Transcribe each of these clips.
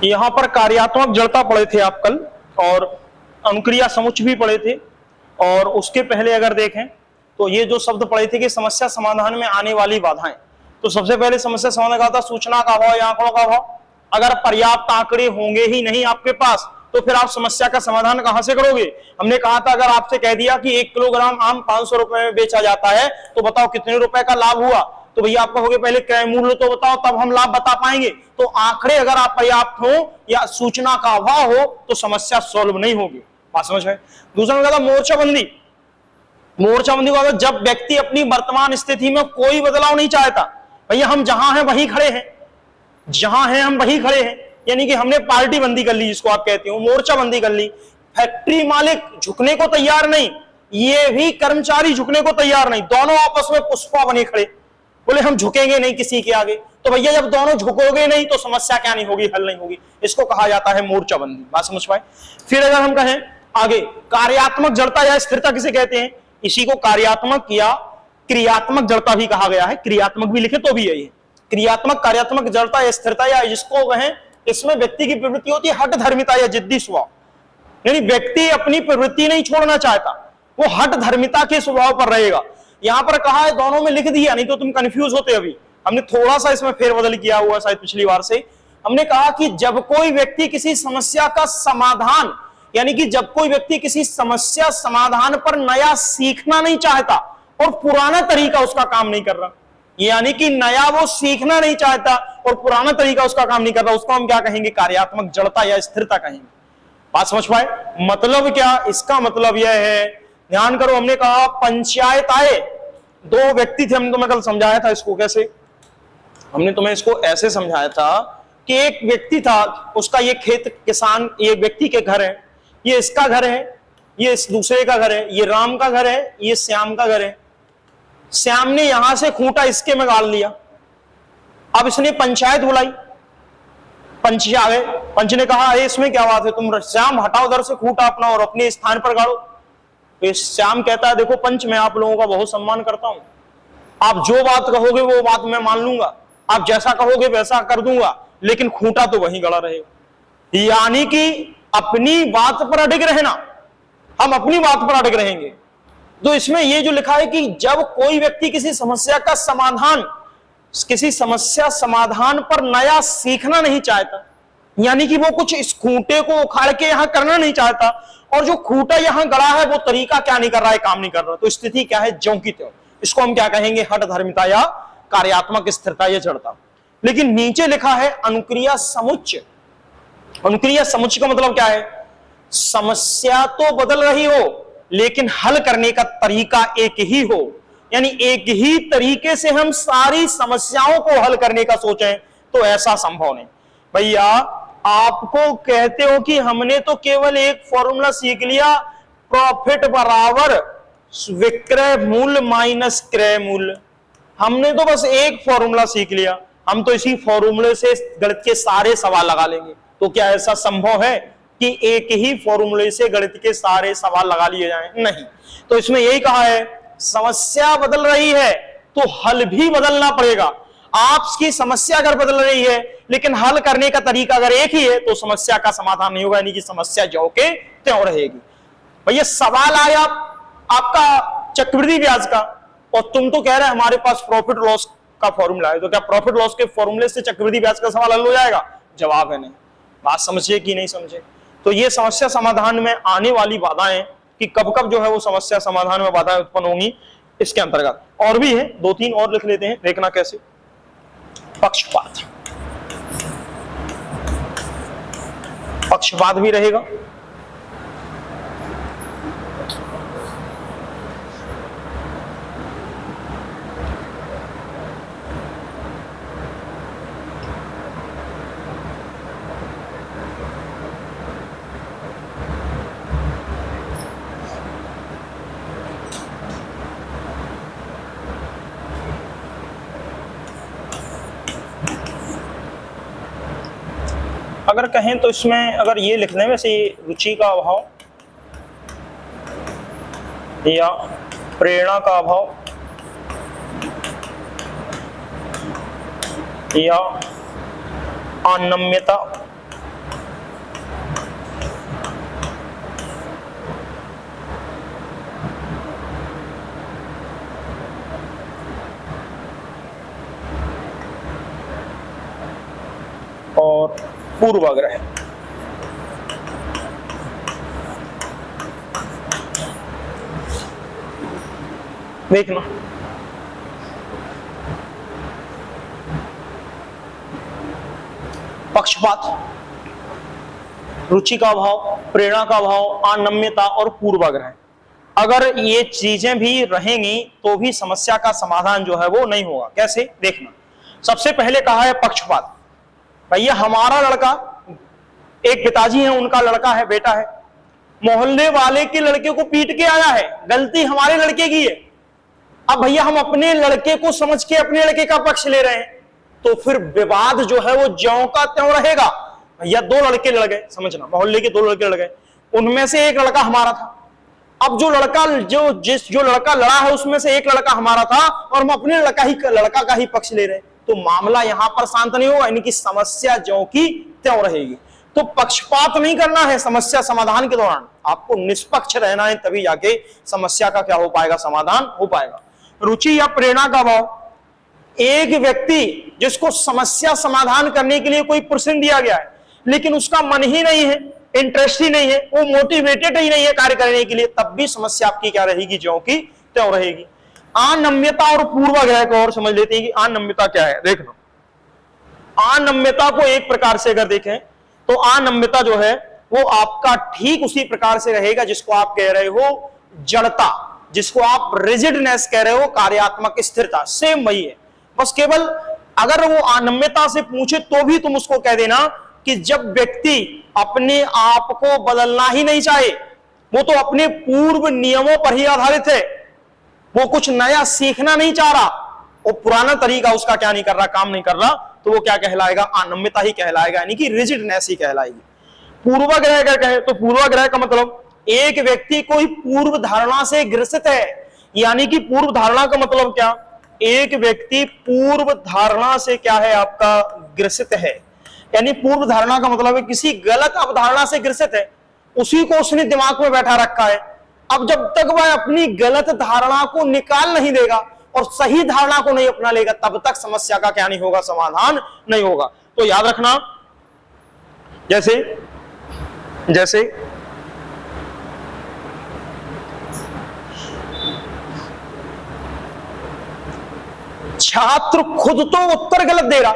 यहाँ पर कार्यात्मक जड़ता पढ़े थे आप कल, और अनुक्रिया समुच्चय भी पढ़े थे। और उसके पहले अगर देखें तो ये जो शब्द पढ़े थे कि समस्या समाधान में आने वाली बाधाएं, तो सबसे पहले समस्या समाधान का था सूचना का अभाव या आंकड़ों का अभाव। अगर पर्याप्त आंकड़े होंगे ही नहीं आपके पास तो फिर आप समस्या का समाधान कहां से करोगे। हमने कहा था अगर आपसे कह दिया कि 1 किलोग्राम आम 500 रुपए में बेचा जाता है तो बताओ कितने रुपए का लाभ हुआ, तो भैया आप कहोगे पहले क्रय मूल्य तो बताओ तब हम लाभ बता पाएंगे। तो आंकड़े अगर आप पर्याप्त हो या सूचना का अभाव हो तो समस्या सॉल्व नहीं होगी। बात समझ में। दूसरा कहा था मोर्चाबंदी। मोर्चाबंदी को जब व्यक्ति अपनी वर्तमान स्थिति में कोई बदलाव नहीं चाहता, भैया हम जहां हैं वहीं खड़े हैं, जहां हैं हम वहीं खड़े हैं, यानी कि हमने पार्टी बंदी कर ली जिसको आप कहते हो, मोर्चाबंदी कर ली। फैक्ट्री मालिक झुकने को तैयार नहीं, ये भी कर्मचारी झुकने को तैयार नहीं, दोनों आपस में पुष्पा बने खड़े, बोले हम झुकेंगे नहीं किसी के आगे। तो भैया जब दोनों झुकोगे नहीं तो समस्या क्या नहीं होगी, हल नहीं होगी। इसको कहा जाता है मोर्चाबंदी। बात समझ पाए। फिर अगर हम कहें आगे कार्यात्मक जड़ता या स्थिरता किसे कहते हैं, इसी को कार्यात्मक या क्रियात्मक जड़ता भी कहा गया है। क्रियात्मक भी लिखे तो भी यही है। क्रियात्मक, कार्यात्मक जड़ता या स्थिरता, या जिसको कहें इसमें व्यक्ति की प्रवृत्ति होती है हठ धर्मिता या जिद्दी स्वभाव, यानी व्यक्ति अपनी प्रवृत्ति नहीं छोड़ना चाहता, वो हठ धर्मिता के स्वभाव पर रहेगा। यहां पर कहा है दोनों में लिख दिया, नहीं तो तुम कंफ्यूज होते। अभी हमने थोड़ा सा इसमें फेरबदल किया हुआ शायद पिछली बार से। हमने कहा कि जब कोई व्यक्ति किसी समस्या का समाधान, यानी कि जब कोई व्यक्ति किसी समस्या समाधान पर नया सीखना नहीं चाहता और पुराना तरीका उसका काम नहीं कर रहा, यानी कि नया वो सीखना नहीं चाहता और पुराना तरीका उसका काम नहीं कर रहा, उसको हम क्या कहेंगे, कार्यात्मक जड़ता या स्थिरता कहेंगे। बात समझ पाए। मतलब क्या, इसका मतलब यह है, ध्यान करो, हमने कहा पंचायत आए, दो व्यक्ति थे, हमने तुम्हें कल समझाया था इसको कैसे, हमने तुम्हें इसको ऐसे समझाया था कि एक व्यक्ति था, उसका ये खेत किसान, ये व्यक्ति के घर है, ये इसका घर है, ये इस दूसरे का घर है, ये राम का घर है, ये श्याम का घर है। श्याम ने यहां से खूंटा इसके में गाड़ लिया। अब इसने पंचायत बुलाई, पंच आ गए, पंच ने कहा इसमें क्या बात है, तुम श्याम हटाओ उधर से खूंटा अपना और अपने स्थान पर गाड़ो। तो श्याम कहता है देखो पंच, मैं आप लोगों का बहुत सम्मान करता हूं, आप जो बात कहोगे वो बात मैं मान लूंगा, आप जैसा कहोगे वैसा कर दूंगा, लेकिन खूंटा तो वहीं गड़ा रहेगा। यानी कि अपनी बात पर अडिग रहना, हम अपनी बात पर अडिग रहेंगे। तो इसमें ये जो लिखा है कि जब कोई व्यक्ति किसी समस्या का समाधान, किसी समस्या समाधान पर नया सीखना नहीं चाहता, यानी कि वो कुछ इस खूंटे को उखाड़ के यहां करना नहीं चाहता, और जो खूंटा यहां गड़ा है वो तरीका क्या नहीं कर रहा है, काम नहीं कर रहा, तो स्थिति क्या है, ज्यों की त्यों। इसको हम क्या कहेंगे, हठ धर्मिता या कार्यात्मक स्थिरता या जड़ता। लेकिन नीचे लिखा है अनुक्रिया समुच्चय। अनुक्रिया समुच्चय का मतलब क्या है, समस्या तो बदल रही हो लेकिन हल करने का तरीका एक ही हो, यानी एक ही तरीके से हम सारी समस्याओं को हल करने का सोचें तो ऐसा संभव नहीं। भैया आपको कहते हो कि हमने तो केवल एक फॉर्मूला सीख लिया, प्रॉफिट बराबर विक्रय मूल्य माइनस क्रय मूल्य, हमने तो बस एक फॉर्मूला सीख लिया, हम तो इसी फॉर्मूले से गणित के सारे सवाल लगा लेंगे। तो क्या ऐसा संभव है कि एक ही फॉर्मूले से गणित के सारे सवाल लगा लिए जाएं? नहीं। तो इसमें यही कहा है समस्या बदल रही है तो हल भी बदलना पड़ेगा। आपकी समस्या अगर बदल रही है लेकिन हल करने का तरीका अगर एक ही है तो समस्या का समाधान नहीं होगा, यानी कि समस्या ज्यों के त्यों रहेगी। भैया सवाल आया आपका चक्रवृद्धि ब्याज का, और तुम तो कह रहे हैं हमारे पास प्रॉफिट लॉस का फॉर्मूला है, तो क्या प्रॉफिट लॉस के फॉर्मूले से चक्रवृद्धि ब्याज का सवाल हल हो जाएगा? जवाब है नहीं। बात समझिए कि नहीं समझे। तो ये समस्या समाधान में आने वाली बाधाएं कि कब कब जो है वो समस्या समाधान में बाधाएं उत्पन्न होंगी, इसके अंतर्गत और भी है, 2-3 और लिख लेते हैं, देखना कैसे। पक्षपात, पक्षपात भी रहेगा। अगर कहें तो इसमें अगर ये लिख लें वैसे रुचि का अभाव या प्रेरणा का अभाव या अनम्यता और पूर्वाग्रह। देखना, पक्षपात, रुचि का अभाव, प्रेरणा का अभाव, अनम्यता और पूर्वाग्रह, अगर ये चीजें भी रहेंगी तो भी समस्या का समाधान जो है वो नहीं होगा। कैसे? देखना, सबसे पहले कहा है पक्षपात। भैया हमारा लड़का, एक पिताजी है, उनका लड़का है, बेटा है, मोहल्ले वाले के लड़के को पीट के आया है, गलती हमारे लड़के की है। अब भैया हम अपने लड़के को समझ के अपने लड़के का पक्ष ले रहे हैं, तो फिर विवाद जो है वो ज्यों का त्यों रहेगा। भैया दो लड़के लड़ गए, समझना, मोहल्ले के दो लड़के लड़ गए, उनमें से एक लड़का हमारा था। अब जो लड़का लड़ा है उसमें से एक लड़का हमारा था और हम अपने लड़का का ही पक्ष ले रहे हैं, तो मामला यहां पर शांत नहीं होगा, यानी कि समस्या ज्यों की त्यों रहेगी। तो पक्षपात नहीं करना है समस्या समाधान के दौरान, आपको निष्पक्ष रहना है, तभी जाके समस्या का क्या हो पाएगा, समाधान हो पाएगा। रुचि या प्रेरणा का अभाव, एक व्यक्ति जिसको समस्या समाधान करने के लिए कोई प्रश्न दिया गया है लेकिन उसका मन ही नहीं है, इंटरेस्ट ही नहीं है, वो मोटिवेटेड ही नहीं है कार्य करने के लिए, तब भी समस्या आपकी क्या रहेगी, ज्यों की त्यों रहेगी। अनम्यता और पूर्वाग्रह को और समझ लेते हैं कि अनम्यता क्या है। देखना, अनम्यता को एक प्रकार से अगर देखें तो अनम्यता जो है वो आपका ठीक उसी प्रकार से रहेगा जिसको आप कह रहे हो जड़ता, जिसको आप रिजिडनेस कह रहे हो कार्यात्मक स्थिरता, सेम वही है। बस केवल अगर वो अनम्यता से पूछे तो भी तुम उसको कह देना कि जब व्यक्ति अपने आप को बदलना ही नहीं चाहे, वो तो अपने पूर्व नियमों पर ही आधारित है, वो कुछ नया सीखना नहीं चाह रहा, वो पुराना तरीका उसका क्या नहीं कर रहा, काम नहीं कर रहा, तो वो क्या कहलाएगा, अनम्यता ही कहलाएगा, यानी कि रिजिडनेस ही कहलाएगी। पूर्वाग्रह अगर कहें तो पूर्वाग्रह का मतलब एक व्यक्ति कोई पूर्व धारणा से ग्रसित है, यानी कि पूर्व धारणा का मतलब क्या, एक व्यक्ति पूर्व धारणा से क्या है, आपका ग्रसित है, यानी पूर्व धारणा का मतलब है किसी गलत अवधारणा से ग्रसित है, उसी को उसने दिमाग में बैठा रखा है। अब जब तक वह अपनी गलत धारणा को निकाल नहीं देगा और सही धारणा को नहीं अपना लेगा, तब तक समस्या का क्या नहीं होगा, समाधान नहीं होगा। तो याद रखना, जैसे छात्र खुद तो उत्तर गलत दे रहा,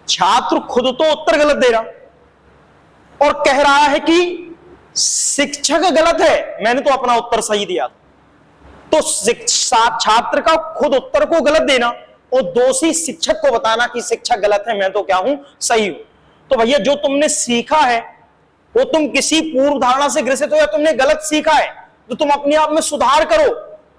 छात्र खुद तो उत्तर गलत दे रहा और कह रहा है कि शिक्षक गलत है, मैंने तो अपना उत्तर सही दिया। तो छात्र का खुद उत्तर को गलत देना और दोषी शिक्षक को बताना कि शिक्षक गलत है, मैं तो क्या हूं, सही हूं। तो भैया जो तुमने सीखा है वो तुम किसी पूर्व धारणा से ग्रसित हो या तुमने गलत सीखा है, तो तुम अपने आप में सुधार करो।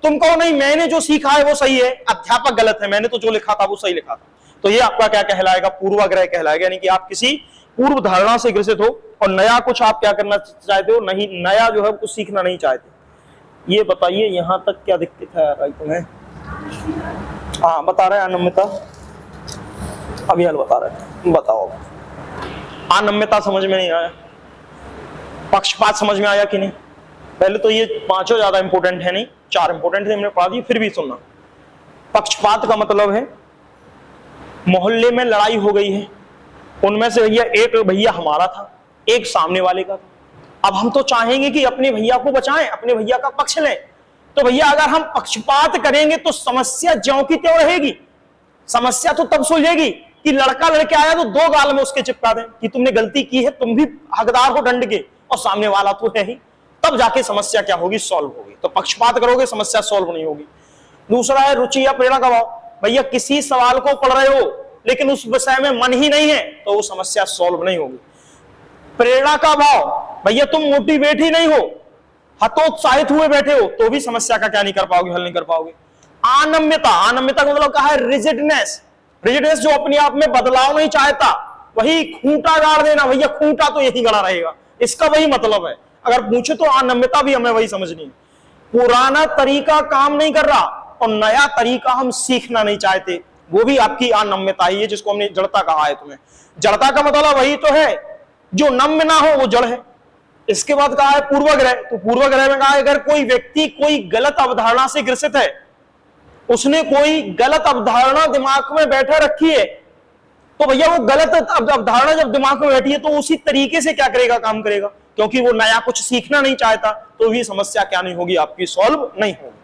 तुम कहो नहीं मैंने जो सीखा है वो सही है, अध्यापक गलत है, मैंने तो जो लिखा था वो सही लिखा था, तो ये आपका क्या कहलाएगा, पूर्वाग्रह कहलाएगा, यानी कि आप किसी पूर्व धारणा से ग्रसित हो और नया कुछ आप क्या करना चाहते हो, नहीं नया जो है कुछ सीखना नहीं चाहते। ये बताइए यहां तक क्या दिक्कत है भाई तुम्हें? हाँ बता रहे हैं अनम्यता, अभी हल बता रहे, बताओ अनम्यता समझ में नहीं आया, पक्षपात समझ में आया कि नहीं? पहले तो ये पांचों ज्यादा इंपोर्टेंट है नहीं, चार इंपोर्टेंट थे हमने पढ़ा दिए, फिर भी सुनना। पक्षपात का मतलब है मोहल्ले में लड़ाई हो गई है, उनमें से भैया एक भैया हमारा था, एक सामने वाले का था। अब हम तो चाहेंगे कि अपने भैया को बचाएं, अपने भैया का पक्ष लें, तो भैया अगर हम पक्षपात करेंगे तो समस्या ज्यों की त्यों रहेगी। समस्या तो तब सुलझेगी कि लड़का लड़के आया तो दो गाल में उसके चिपका दें कि तुमने गलती की है, तुम भी हकदार हो दंड के और सामने वाला तो है ही, तब जाके समस्या क्या होगी, सॉल्व होगी। तो पक्षपात करोगे समस्या सॉल्व नहीं होगी। दूसरा है रुचि या प्रेरणा का भाव, भैया किसी सवाल को पढ़ रहे हो लेकिन उस विषय में मन ही नहीं है तो वो समस्या सॉल्व नहीं होगी। प्रेरणा का भाव, भैया तुम मोटिवेट ही नहीं हो, हतोत्साहित हुए बैठे हो, तो भी समस्या का क्या नहीं कर पाओगे, हल नहीं कर पाओगे। अनम्यता, अनम्यता का मतलब कहा है रिजिडनेस, रिजिडनेस जो अपने आप में बदलाव नहीं चाहता, वही खूंटा गाड़ देना, भैया खूंटा तो यही गड़ा रहेगा, इसका वही मतलब है। अगर पूछे तो अनम्यता भी हमें वही समझनी है, पुराना तरीका काम नहीं कर रहा और नया तरीका हम सीखना नहीं चाहते, वो भी आपकी अनम्यता ही है, जिसको हमने जड़ता कहा है। तुम्हें जड़ता का मतलब वही तो है, जो नम्य ना हो वो जड़ है। इसके बाद कहा है पूर्वाग्रह, तो पूर्वाग्रह में कहा है अगर कोई व्यक्ति कोई गलत अवधारणा से ग्रसित है, उसने कोई गलत अवधारणा दिमाग में बैठे रखी है तो भैया वो गलत अवधारणा जब दिमाग में बैठी है तो उसी तरीके से क्या करेगा, काम करेगा, क्योंकि वो नया कुछ सीखना नहीं चाहता, तो ये समस्या क्या नहीं होगी, आपकी सॉल्व नहीं होगी।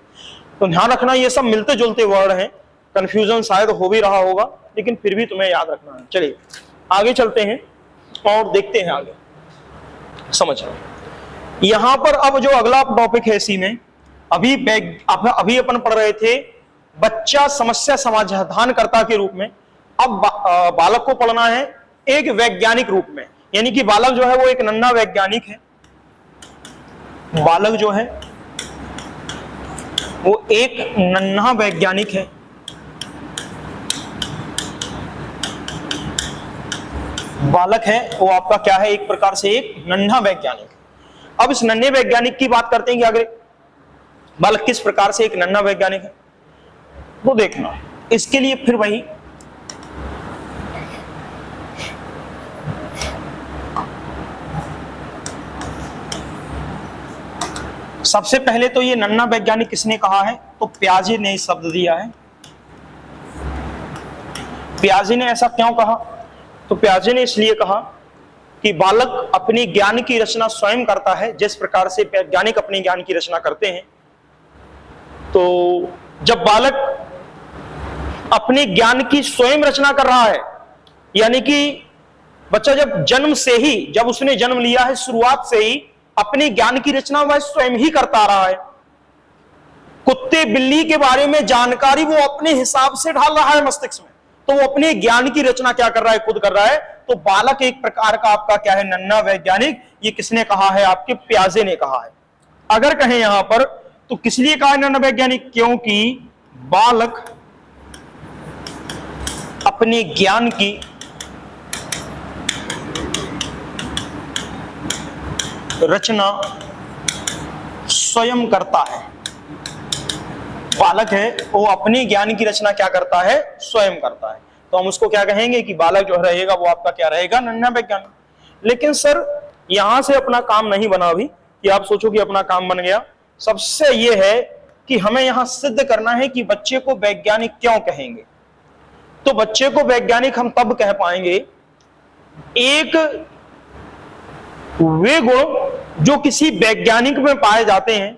तो ध्यान रखना, ये सब मिलते जुलते वर्ड हैं, कंफ्यूजन शायद हो भी रहा होगा, लेकिन फिर भी तुम्हें याद रखना है। चलिए आगे चलते हैं और देखते हैं आगे, समझ लो। यहां पर अब जो अगला टॉपिक है इसी में, अभी अपन पढ़ रहे थे बच्चा समस्या समाधानकर्ता के रूप में, अब बालक को पढ़ना है एक वैज्ञानिक रूप में, यानी कि बालक जो है वो एक नन्हा वैज्ञानिक है। बालक जो है वो एक नन्हा वैज्ञानिक है। बालक है वो आपका क्या है, एक प्रकार से एक नन्हा वैज्ञानिक। अब इस नन्हे वैज्ञानिक की बात करते हैं कि अगर बालक किस प्रकार से एक नन्हा वैज्ञानिक है, तो देखना इसके लिए फिर वही सबसे पहले तो ये नन्हा वैज्ञानिक किसने कहा है, तो पियाजे ने शब्द दिया है। पियाजे ने ऐसा क्यों कहा, तो पियाजे ने इसलिए कहा कि बालक अपने ज्ञान की रचना स्वयं करता है, जिस प्रकार से वैज्ञानिक अपने ज्ञान की रचना करते हैं। तो जब बालक अपने ज्ञान की स्वयं रचना कर रहा है, यानी कि बच्चा जब जन्म से ही, जब उसने जन्म लिया है, शुरुआत से ही अपने ज्ञान की रचना वह स्वयं ही करता रहा है। कुत्ते बिल्ली के बारे में जानकारी वो अपने हिसाब से ढाल रहा है मस्तिष्क में, तो वो अपने ज्ञान की रचना क्या कर रहा है, खुद कर रहा है। तो बालक एक प्रकार का आपका क्या है, नन्हा वैज्ञानिक। ये किसने कहा है, आपके पियाजे ने कहा है। अगर कहें यहां पर तो किस लिए कहा है नन्हा वैज्ञानिक, क्योंकि बालक अपने ज्ञान की रचना स्वयं करता है। बालक है वो अपने ज्ञान की रचना क्या करता है, स्वयं करता है। तो हम उसको क्या कहेंगे कि बालक जो रहेगा वो आपका क्या रहेगा, नन्हा वैज्ञानिक। लेकिन सर यहां से अपना काम नहीं बना अभी कि आप सोचो कि अपना काम बन गया। सबसे यह है कि हमें यहां सिद्ध करना है कि बच्चे को वैज्ञानिक क्यों कहेंगे। तो बच्चे को वैज्ञानिक हम तब कह पाएंगे, एक वे गुण जो किसी वैज्ञानिक में पाए जाते हैं,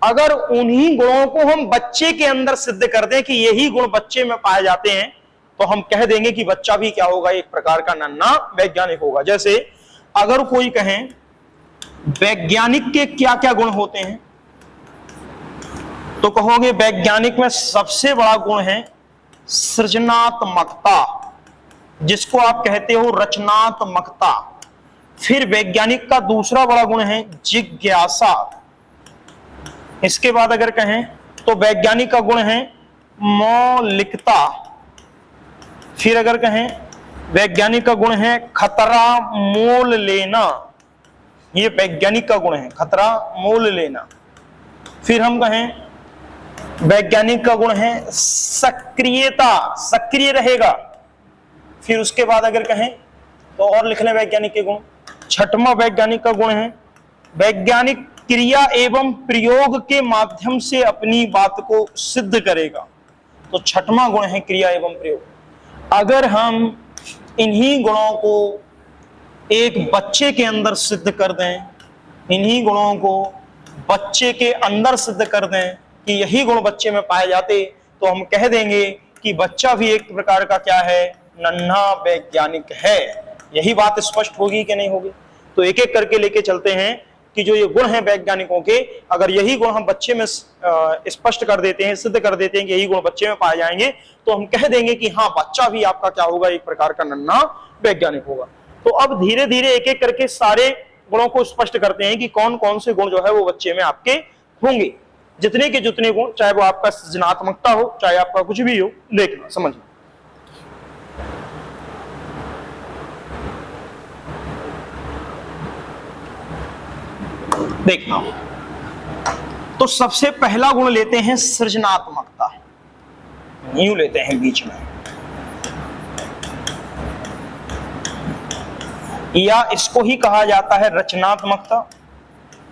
अगर उन्हीं गुणों को हम बच्चे के अंदर सिद्ध कर दें कि यही गुण बच्चे में पाए जाते हैं, तो हम कह देंगे कि बच्चा भी क्या होगा, एक प्रकार का नन्हा वैज्ञानिक होगा। जैसे अगर कोई कहें वैज्ञानिक के क्या क्या गुण होते हैं, तो कहोगे वैज्ञानिक में सबसे बड़ा गुण है सृजनात्मकता, जिसको आप कहते हो रचनात्मकता। फिर वैज्ञानिक का दूसरा बड़ा गुण है जिज्ञासा। इसके बाद अगर कहें तो वैज्ञानिक का गुण है मौलिकता। फिर अगर कहें वैज्ञानिक का गुण है खतरा मोल लेना, ये वैज्ञानिक का गुण है, खतरा मोल लेना। फिर हम कहें वैज्ञानिक का गुण है सक्रियता, सक्रिय रहेगा। फिर उसके बाद अगर कहें तो और लिख लें वैज्ञानिक के गुण। छठवां वैज्ञानिक का गुण है वैज्ञानिक क्रिया एवं प्रयोग के माध्यम से अपनी बात को सिद्ध करेगा। तो छठवां गुण है क्रिया एवं प्रयोग। अगर हम इन्हीं गुणों को एक बच्चे के अंदर सिद्ध कर दें, इन्हीं गुणों को बच्चे के अंदर सिद्ध कर दें कि यही गुण बच्चे में पाए जाते, तो हम कह देंगे कि बच्चा भी एक प्रकार का क्या है, नन्हा वैज्ञानिक है। यही बात स्पष्ट होगी कि नहीं होगी। तो एक एक करके लेके चलते हैं कि जो ये गुण हैं वैज्ञानिकों के, अगर यही गुण हम बच्चे में स्पष्ट कर देते हैं, सिद्ध कर देते हैं कि यही गुण बच्चे में पाए जाएंगे, तो हम कह देंगे कि हाँ बच्चा भी आपका क्या होगा, एक प्रकार का नन्हा वैज्ञानिक होगा। तो अब धीरे धीरे एक एक करके सारे गुणों को स्पष्ट करते हैं कि कौन कौन से गुण जो है वो बच्चे में आपके होंगे। जितने के जितने गुण, चाहे वो आपका सृजनात्मकता हो, चाहे आपका कुछ भी हो, देखना समझना। देखना तो सबसे पहला गुण लेते हैं सृजनात्मकता, यूं लेते हैं बीच में, या इसको ही कहा जाता है रचनात्मकता,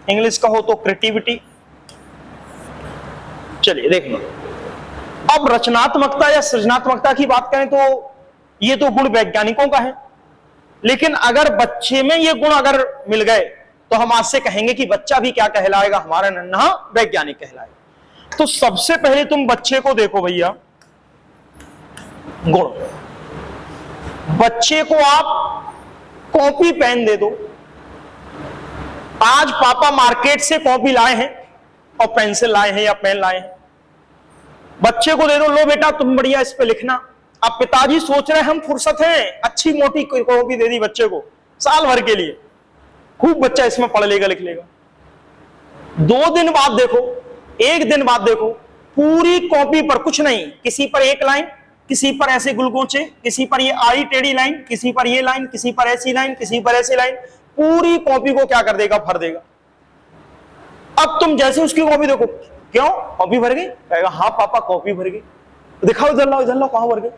इंग्लिश का हो तो क्रिएटिविटी। चलिए देखना, अब रचनात्मकता या सृजनात्मकता की बात करें तो ये तो गुण वैज्ञानिकों का है। लेकिन अगर बच्चे में ये गुण अगर मिल गए तो हम आज से कहेंगे कि बच्चा भी क्या कहलाएगा, हमारा नन्हा वैज्ञानिक कहलाएगा। तो सबसे पहले तुम बच्चे को देखो भैया, गुण। बच्चे को आप कॉपी पेन दे दो। आज पापा मार्केट से कॉपी लाए हैं और पेंसिल लाए हैं या पेन लाए हैं, बच्चे को दे दो, लो बेटा तुम बढ़िया इस पे लिखना। अब पिताजी सोच रहे हैं हम फुर्सत हैं, अच्छी मोटी कॉपी दे दी बच्चे को साल भर के लिए, खूब बच्चा इसमें पढ़ लेगा लिख लेगा। 2 दिन बाद देखो, 1 दिन बाद देखो, पूरी कॉपी पर कुछ नहीं, किसी पर एक लाइन, किसी पर ऐसे गुलगोचे, किसी पर ये आड़ी टेढ़ी लाइन, किसी पर ये लाइन, किसी पर ऐसी लाइन, किसी पर ऐसी लाइन, पूरी कॉपी को क्या कर देगा, भर देगा। अब तुम जैसे उसकी कॉपी देखो, क्यों कॉपी भर गई, कहेगा हाँ पापा कॉपी भर गई, दिखाओ इधर लाओ, इधर लाओ, कहां भर गई।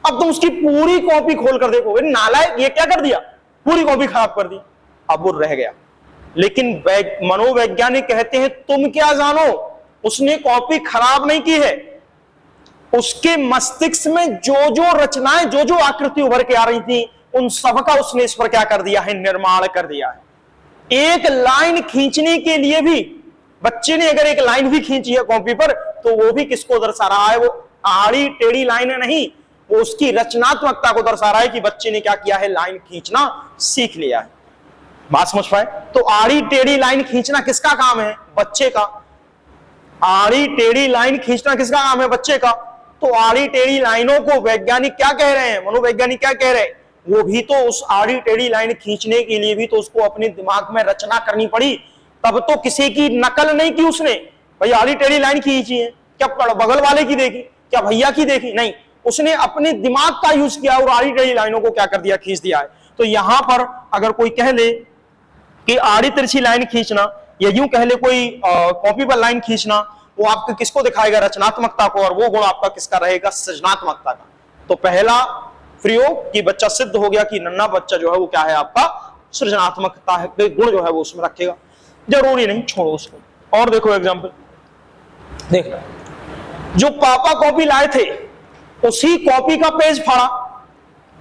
अब तुम उसकी पूरी कॉपी खोल कर देखो, नालायक ये क्या कर दिया, पूरी कॉपी खराब कर दी। अब वो रह गया। लेकिन मनोवैज्ञानिक कहते हैं तुम क्या जानो, उसने कॉपी खराब नहीं की है, उसके मस्तिष्क में जो जो रचनाएं, जो जो आकृति उभर के आ रही थी, उन सबका उसने इस पर क्या कर दिया है, निर्माण कर दिया है। एक लाइन खींचने के लिए भी बच्चे ने अगर एक लाइन भी खींची है कॉपी पर, तो वो भी किसको दर्शा रहा है, वो आड़ी टेढ़ी लाइन नहीं, वो उसकी रचनात्मकता को दर्शा रहा है कि बच्चे ने क्या किया है, लाइन खींचना सीख लिया है। बात समझ पाए? तो आड़ी टेढ़ी लाइन खींचना किसका काम है, बच्चे का। आड़ी टेढ़ी लाइन खींचना किसका काम है, बच्चे का। तो आड़ी टेढ़ी लाइनों को वैज्ञानिक क्या कह रहे हैं, मनोवैज्ञानिक क्या कह रहे हैं, वो भी तो उस आड़ी टेढ़ी लाइन खींचने के लिए भी तो उसको अपने दिमाग में रचना करनी पड़ी, तब तो किसी की नकल नहीं की उसने, भाई आड़ी टेढ़ी लाइन खींची है, क्या बगल वाले की देखी, क्या भैया की देखी, नहीं, उसने अपने दिमाग का यूज किया और आड़ी टेढ़ी लाइनों को क्या कर दिया, खींच दिया है। तो यहां पर अगर कोई कह ले कि आड़ी तिरछी लाइन खींचना, या यूं कह ले कोई कॉपी पर लाइन खींचना, वो आपको किसको दिखाएगा, रचनात्मकता को, और वो गुण आपका किसका रहेगा, सृजनात्मकता का। तो पहला प्रयोग कि बच्चा सिद्ध हो गया कि नन्हा बच्चा जो है वो क्या है, आपका सृजनात्मकता है, गुण जो है वो उसमें रखेगा। जरूरी नहीं, छोड़ो उसको। और देखो एग्जाम्पल, देख जो पापा कॉपी लाए थे उसी कॉपी का पेज फाड़ा,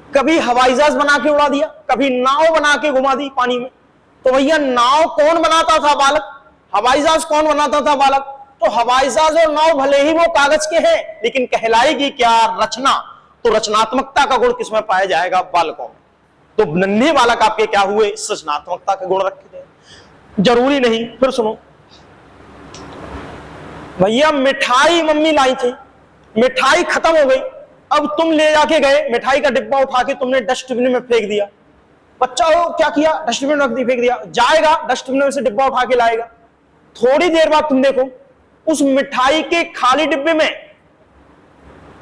कभी हवाई जहाज बना के उड़ा दिया, कभी नाव बना के घुमा दी पानी में। तो भैया नाव कौन बनाता था, बालक, हवाई जहाज कौन बनाता था, बालक। तो हवाई जहाज और नाव भले ही वो कागज के हैं, लेकिन कहलाएगी क्या, रचना। तो रचनात्मकता का गुण किसमें पाया जाएगा, बालकों में। तो नन्हे बालक आपके क्या हुए, सृजनात्मकता के गुण रखे थे। जरूरी नहीं, फिर सुनो भैया, मिठाई मम्मी लाई थी, मिठाई खत्म हो गई, अब तुम ले जाके गए, मिठाई का डिब्बा उठा के तुमने डस्टबिन में फेंक दिया। बच्चा हो क्या किया, डस्टबिन में रख दी, फेंक दिया, जाएगा डस्टबिन में से डिब्बा उठा के लाएगा। थोड़ी देर बाद तुम देखो उस मिठाई के खाली डिब्बे में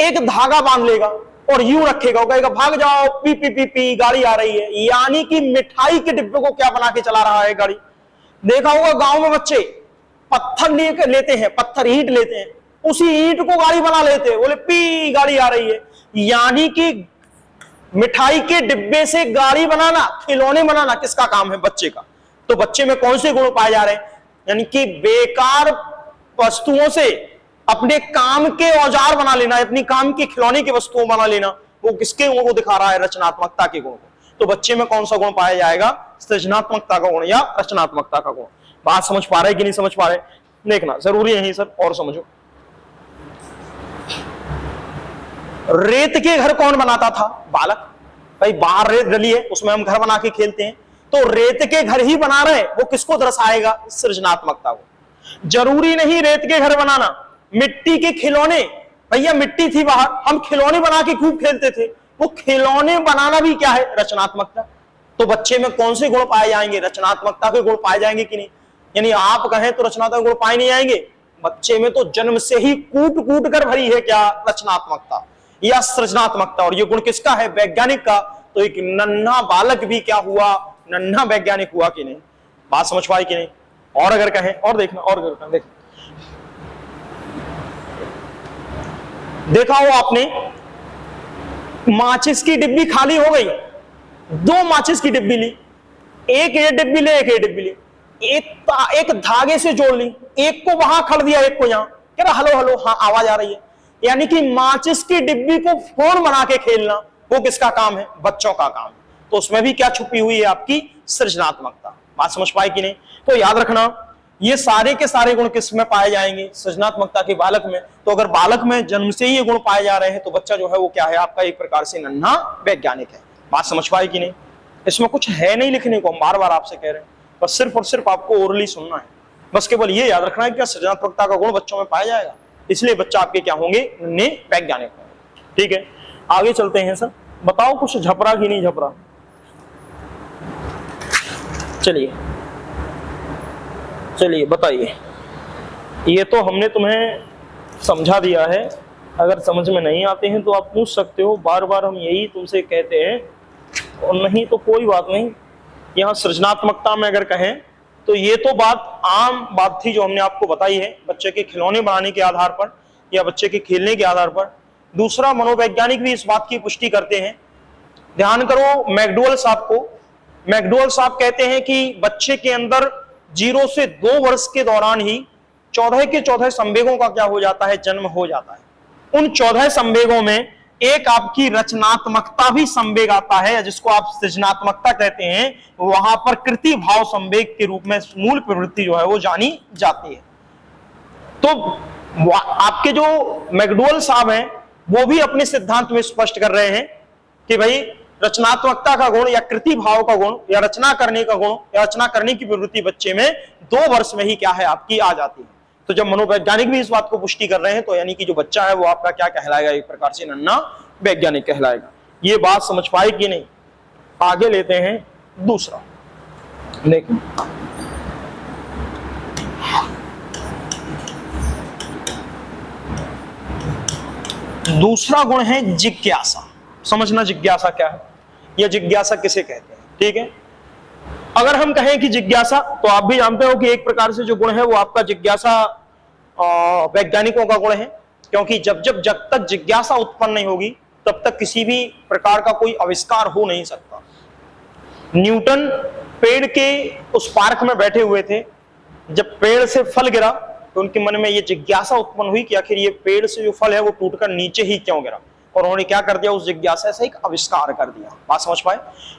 एक धागा बांध लेगा और यूं रखेगा, वो कहेगा भाग जाओ, पी पी पी पी गाड़ी आ रही है। यानी कि मिठाई के डिब्बे को क्या बना के चला रहा है, गाड़ी। देखा होगा गांव में बच्चे पत्थर लेते हैं, पत्थर ईंट लेते हैं, उसी ईंट को गाड़ी बना लेते हैं, बोले पी गाड़ी आ रही है। यानी कि मिठाई के डिब्बे से गाड़ी बनाना, खिलौने बनाना किसका काम है, बच्चे का। तो बच्चे में कौन से गुण पाए जा रहे हैं, यानी कि बेकार वस्तुओं से अपने काम के औजार बना लेना, अपनी काम के खिलौने की वस्तुओं बना लेना, वो किसके गुण को दिखा रहा है, रचनात्मकता के गुण को। तो बच्चे में कौन सा गुण पाया जाएगा, सृजनात्मकता का गुण या रचनात्मकता का गुण। बात समझ पा रहे कि नहीं समझ पा रहे, देखना जरूरी है सर, और समझो। रेत के घर कौन बनाता था, बालक। भाई बाहर रेत डली है, उसमें हम घर बना के खेलते हैं, तो रेत के घर ही बना रहे, वो किसको दर्शाएगा, सृजनात्मकता को। जरूरी नहीं रेत के घर बनाना, मिट्टी के खिलौने, भैया मिट्टी थी बाहर, हम खिलौने बना के खूब खेलते थे, वो खिलौने बनाना भी क्या है, रचनात्मकता। तो बच्चे में कौन से गुण पाए जाएंगे, रचनात्मकता के गुण पाए जाएंगे कि नहीं। यानी आप कहें तो रचनात्मक गुण पाए नहीं जाएंगे, बच्चे में तो जन्म से ही कूट कूट कर भरी है क्या, रचनात्मकता या सृजनात्मकता। और ये गुण किसका है, वैज्ञानिक का। तो एक नन्हा बालक भी क्या हुआ, नन्हा वैज्ञानिक हुआ कि नहीं। बात समझ पाई कि नहीं। और अगर कहें, और देखना, और अगर कहें, देखा हो आपने माचिस की डिब्बी खाली हो गई, 2 माचिस की डिब्बी ली, एक ये डिब्बी ले, एक ये डिब्बी ली, एक धागे से जोड़ ली, एक को वहां खड़ दिया, एक को यहां, कह रहा हलो हलो, हाँ आवाज आ रही है। यानी कि माचिस की डिब्बी को फोन बना के खेलना, वो किसका काम है? बच्चों का काम है। तो उसमें भी क्या छुपी हुई है? आपकी सृजनात्मकता। बात समझ पाए कि नहीं? तो याद रखना, ये सारे के सारे गुण किस में पाए जाएंगे? सृजनात्मकता के बालक में। तो अगर बालक में जन्म से ही ये गुण पाए जा रहे हैं तो बच्चा जो है वो क्या है? आपका एक प्रकार से नन्हा वैज्ञानिक है। बात समझ पाए कि नहीं? इसमें कुछ है नहीं लिखने को, हम बार बार आपसे कह रहे हैं, बस सिर्फ और सिर्फ आपको ओरली सुनना है। बस केवल ये याद रखना है कि सृजनात्मकता का गुण बच्चों में पाया जाएगा, इसलिए बच्चा आपके क्या होंगे? नन्हे वैज्ञानिक होंगे। ठीक है, आगे चलते हैं सर। बताओ कुछ झपरा कि नहीं झपरा? चलिए चलिए बताइए। ये तो हमने तुम्हें समझा दिया है, अगर समझ में नहीं आते हैं तो आप पूछ सकते हो, बार बार हम यही तुमसे कहते हैं, और नहीं तो कोई बात नहीं। यहाँ सृजनात्मकता में अगर कहें तो ये तो बात आम बात थी जो हमने आपको बताई है, बच्चे के खिलौने बनाने के आधार पर या बच्चे के खेलने के आधार पर। दूसरा, मनोवैज्ञानिक भी इस बात की पुष्टि करते हैं। ध्यान करो मैकडूगल साहब को, मैकडूगल साहब कहते हैं कि बच्चे के अंदर 0 से 2 वर्ष के दौरान ही 14 के 14 संवेगों का क्या हो जाता है? जन्म हो जाता है। उन 14 संवेगों में एक आपकी रचनात्मकता भी संवेग आता है, जिसको आप सृजनात्मकता कहते हैं। वहां पर कृति भाव संवेग के रूप में मूल प्रवृत्ति जो है वो जानी जाती है। तो आपके जो मैकडूगल साहब हैं वो भी अपने सिद्धांत में स्पष्ट कर रहे हैं कि भाई रचनात्मकता का गुण या कृति भाव का गुण या रचना करने का गुण या रचना करने की प्रवृत्ति बच्चे में 2 वर्ष में ही क्या है? आपकी आ जाती है। तो जब मनोवैज्ञानिक भी इस बात को पुष्टि कर रहे हैं तो यानी कि जो बच्चा है वो आपका क्या कहलाएगा? एक प्रकार से नन्हा वैज्ञानिक कहलाएगा। ये बात समझ पाए कि नहीं? आगे लेते हैं दूसरा। देखिए दूसरा गुण है जिज्ञासा। समझना जिज्ञासा क्या है या जिज्ञासा किसे कहते हैं। ठीक है, अगर हम कहें कि जिज्ञासा, तो आप भी जानते हो कि एक प्रकार से जो गुण है वो आपका जिज्ञासा वैज्ञानिकों का गुण है, क्योंकि जब तक जिज्ञासा उत्पन्न नहीं होगी तब तक किसी भी प्रकार का कोई आविष्कार हो नहीं सकता। न्यूटन पेड़ के उस पार्क में बैठे हुए थे, जब पेड़ से फल गिरा तो उनके मन में ये जिज्ञासा उत्पन्न हुई कि आखिर ये पेड़ से जो फल है वो टूटकर नीचे ही क्यों गिरा, और उन्होंने क्या कर दिया? उस जिज्ञासा से एक आविष्कार कर दिया। बात समझ पाए?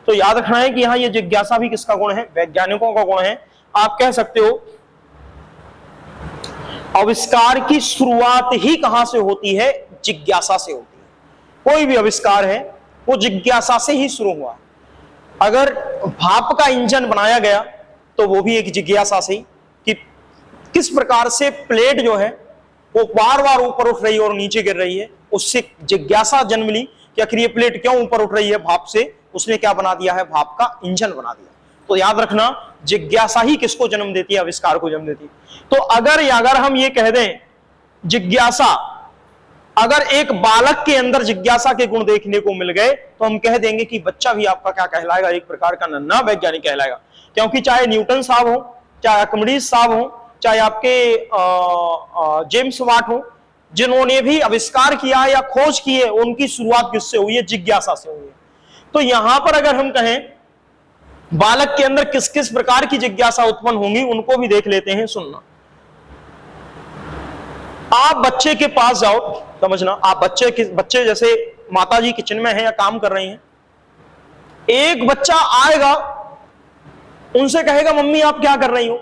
तो याद रखना है कि यहाँ ये जिज्ञासा भी किसका गुण है? वैज्ञानिकों का गुण है। आप कह सकते हो आविष्कार की शुरुआत ही कहां से होती है? जिज्ञासा से होती है। कोई भी आविष्कार है वो जिज्ञासा से ही शुरू हुआ। अगर भाप का इंजन बनाया गया तो वो भी एक जिज्ञासा से, कि किस प्रकार से प्लेट जो है वो बार बार ऊपर उठ रही है और नीचे गिर रही है, उससे जिज्ञासा जन्म ली कि आखिर ये प्लेट क्यों ऊपर उठ रही है भाप से। उसने क्या बना दिया है? भाप का इंजन बना दिया। तो याद रखना जिज्ञासा ही किसको जन्म देती है? आविष्कार को जन्म देती है। तो अगर हम ये कह दें जिज्ञासा, अगर एक बालक के अंदर जिज्ञासा के गुण देखने को मिल गए तो हम कह देंगे कि बच्चा भी आपका क्या कहलाएगा? एक प्रकार का नन्हा वैज्ञानिक कहलाएगा। क्योंकि चाहे न्यूटन साहब हो, चाहे आर्किमिडीज साहब हो, चाहे आपके जेम्स वाट हो, जिन्होंने भी आविष्कार किया है या खोज की है, उनकी शुरुआत किससे हुई है? जिज्ञासा से हुई है। तो यहां पर अगर हम कहें बालक के अंदर किस किस प्रकार की जिज्ञासा उत्पन्न होंगी, उनको भी देख लेते हैं। सुनना, आप बच्चे के पास जाओ, समझना, आप बच्चे जैसे माताजी किचन में है या काम कर रही हैं, एक बच्चा आएगा, उनसे कहेगा मम्मी आप क्या कर रही हो?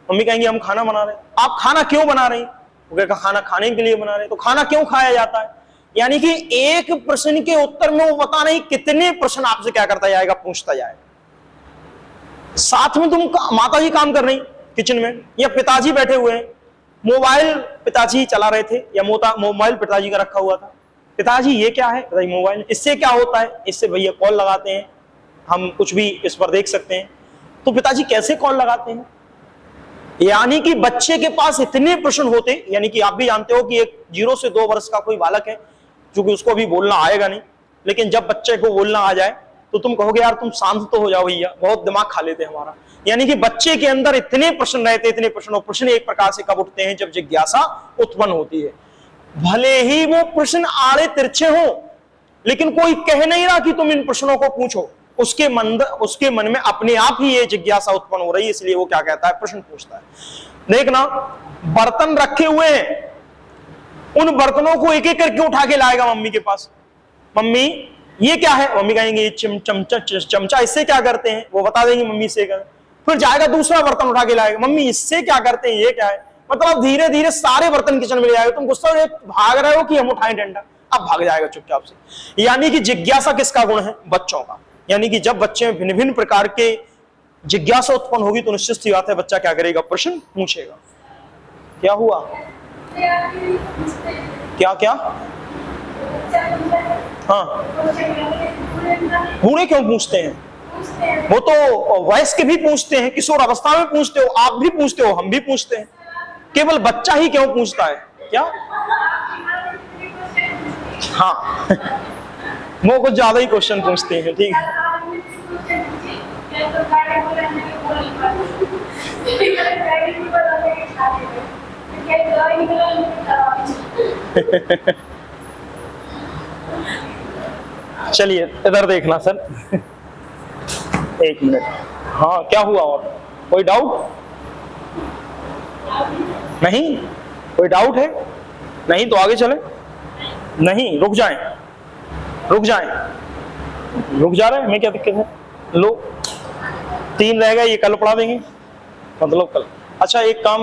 मम्मी कहेंगे हम खाना बना रहे हैं। आप खाना क्यों बना रही? वो कहेगा खाना खाने के लिए बना रहे। तो खाना क्यों खाया जाता है? यानी कि एक प्रश्न के उत्तर में वो पता नहीं कितने प्रश्न आपसे क्या करता जाएगा? पूछता जाएगा। साथ में तुम माताजी काम कर रही किचन में, या पिताजी बैठे हुए हैं, मोबाइल पिताजी चला रहे थे या मोबाइल पिताजी का रखा हुआ था। पिताजी ये क्या है? पिताजी मोबाइल। इससे क्या होता है? इससे भैया कॉल लगाते हैं, हम कुछ भी इस पर देख सकते हैं। तो पिताजी कैसे कॉल लगाते हैं? यानी कि बच्चे के पास इतने प्रश्न होते, यानी कि आप भी जानते हो कि एक 0 से 2 वर्ष का कोई बालक है, क्योंकि उसको भी बोलना आएगा नहीं, लेकिन जब बच्चे को बोलना आ जाए तो तुम कहोगे यार तुम शांत तो हो जाओ भैया, बहुत दिमाग खा लेते हैं हमारा। यानी कि बच्चे के अंदर इतने प्रश्न रहते, इतने प्रश्न, और प्रश्न एक प्रकार से कब उठते हैं? जब जिज्ञासा उत्पन्न होती है। भले ही वो प्रश्न आड़े तिरछे हो, लेकिन कोई कह नहीं रहा कि तुम इन प्रश्नों को पूछो, उसके मन में अपने आप ही ये जिज्ञासा उत्पन्न हो रही है, इसलिए वो क्या कहता है? प्रश्न पूछता है। देखना, बर्तन रखे हुए हैं, उन बर्तनों को एक एक करके उठा के लाएगा मम्मी के पास। मम्मी ये क्या है, मम्मी कहेंगे ये चमचा, इससे क्या करते हैं, वो बता देंगे मम्मी से। फिर जाएगा दूसरा बर्तन उठा के लाएगा, मम्मी इससे क्या करते हैं, ये क्या है। मतलब धीरे धीरे सारे बर्तन किचन में ले जाएगा। तुम गुस्सा हो भाग रहे हो कि हम उठाएं डंडा, अब भाग जाएगा चुपचाप से। यानी कि जिज्ञासा किसका गुण है, बच्चों का। यानी कि जब बच्चे में भिन्न भिन्न प्रकार के जिज्ञासा उत्पन्न होगी तो निश्चित सी बात है बच्चा क्या करेगा, प्रश्न पूछेगा। क्या हुआ, क्या क्या, हाँ बूढ़े क्यों पूछते हैं, वो तो वयस्क भी पूछते हैं, किशोर अवस्था में पूछते हो, आप भी पूछते हो, हम भी पूछते हैं। केवल बच्चा ही क्यों पूछता है, क्या, हाँ वो कुछ ज्यादा ही क्वेश्चन पूछते हैं, ठीक है। चलिए इधर देखना सर, एक मिनट, हाँ क्या हुआ, और कोई डाउट नहीं, कोई डाउट है नहीं तो आगे चले, नहीं रुक जाएं, रुक जाएं, रुक जा रहे हैं, मैं क्या दिक्कत है, लो 3 रह गए, ये कल पढ़ा देंगे, मतलब कल। अच्छा एक काम